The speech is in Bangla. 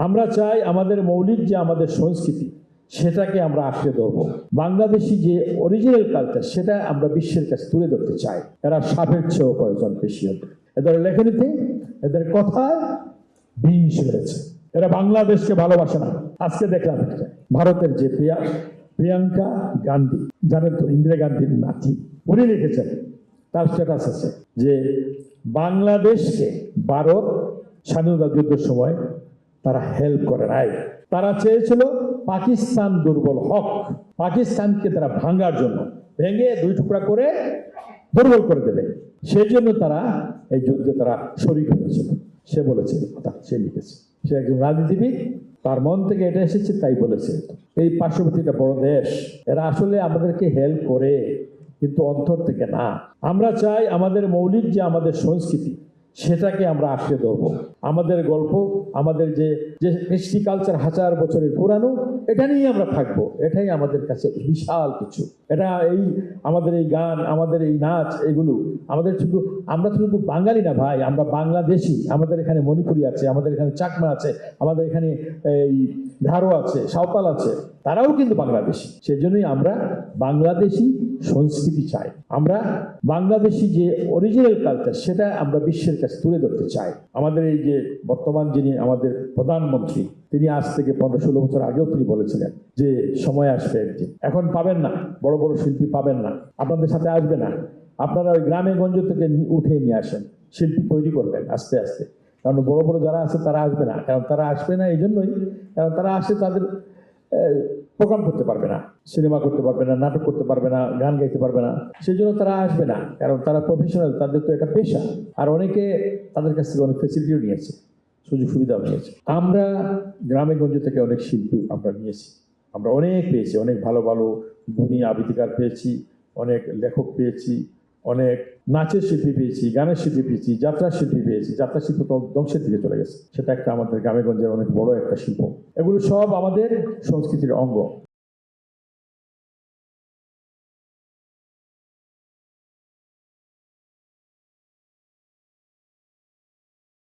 আমরা চাই আমাদের মৌলিক যে আমাদের সংস্কৃতি সেটাকে আমরা আঁকড়ে ধরবো। বাংলাদেশি যে অরিজিনাল কালচার সেটা আমরা বিশ্বের কাছে তুলে ধরতে চাই। এরা সাপের চেয়েও কয়েকজন বেশি হতে, এদের লেখনীতে, এদের কথায় বিষ রয়েছে। এরা বাংলাদেশকে ভালোবাসে না। আজকে দেখলাম ভারতের যে প্রিয়াঙ্কা গান্ধী, জানেন তো, ইন্দিরা গান্ধীর নাতি, উনি লিখেছেন, তার স্ট্যাটাস আছে যে বাংলাদেশকে ভারত স্বাধীনতা যুদ্ধের সময় তারা হেল্প করে নাই। তারা চেয়েছিল পাকিস্তান দুর্বল হক, পাকিস্তানকে তারা ভাঙার জন্য, ভেঙে দুই টুকরা করে দুর্বল করে দেবে, সেই জন্য তারা এই যুদ্ধে তারা শরিক হয়েছিল। সে বলেছে এই কথা, সে লিখেছে, সে একজন রাজনীতিবিদ, তার মন থেকে এটা এসেছে তাই বলেছে। এই পার্শ্ববর্তীটা বড় দেশ, এরা আসলে আমাদেরকে হেল্প করে কিন্তু অন্তর থেকে না। আমরা চাই আমাদের মৌলিক যে আমাদের সংস্কৃতি সেটাকে আমরা আঁকড়ে ধরবো। আমাদের গল্প, আমাদের যে কৃষ্টি কালচার হাজার বছরের পুরানো, এটা নিয়ে আমরা থাকবো। এটাই আমাদের কাছে বিশাল কিছু। এটা এই আমাদের এই গান, আমাদের এই নাচ, এগুলো আমাদের শুধু, আমরা শুধু বাঙালি না ভাই, আমরা বাংলাদেশি। আমাদের এখানে মণিপুরি আছে, আমাদের এখানে চাকমা আছে, আমাদের এখানে এই ঘারো আছে, সাঁওতাল আছে, তারাও কিন্তু বাংলাদেশি। সেজন্যই আমরা বাংলাদেশি সংস্কৃতি চাই। আমরা বাংলাদেশি যে অরিজিনাল কালচার সেটা আমরা বিশ্বের কাছে তুলে ধরতে চাই। আমাদের এই যে বর্তমান যিনি আমাদের প্রধানমন্ত্রী, তিনি আজ থেকে 15-16 বছর আগেও তিনি বলেছিলেন যে সময় আসবে একদিন, এখন পাবেন না, বড় বড় শিল্পী পাবেন না, আপনাদের সাথে আসবে না, আপনারা ওই গ্রামে গঞ্জ থেকে উঠে নিয়ে আসেন, শিল্পী তৈরি করবেন আস্তে আস্তে। কারণ বড় বড় যারা আছে তারা আসবে না। কারণ তারা আসবে না এই জন্যই, কারণ তারা আসে তাদের প্রোগ্রাম করতে পারবে না, সিনেমা করতে পারবে না, নাটক করতে পারবে না, গান গাইতে পারবে না, সেই জন্য তারা আসবে না। কারণ তারা প্রফেশনাল, তাদের তো একটা পেশা। আর অনেকে তাদের কাছ থেকে অনেক ফেসিলিটিও নিয়েছে, সুযোগ সুবিধাও নিয়েছে। আমরা গ্রামে গঞ্জ থেকে অনেক শিল্পী আমরা নিয়েছি, আমরা অনেক পেয়েছি, অনেক ভালো ভালো গুণী আবৃত্তিকার পেয়েছি, অনেক লেখক পেয়েছি, অনেক নাচের শিল্পী পেয়েছি, গানের শিল্পী পেয়েছি, যাত্রার শিল্পী পেয়েছি। যাত্রা শিল্প তো ধ্বংসের দিকে চলে গেছে, সেটা একটা আমাদের গ্রামে গঞ্জের অনেক বড় একটা শিল্প। এগুলো সব আমাদের সংস্কৃতির অঙ্গ।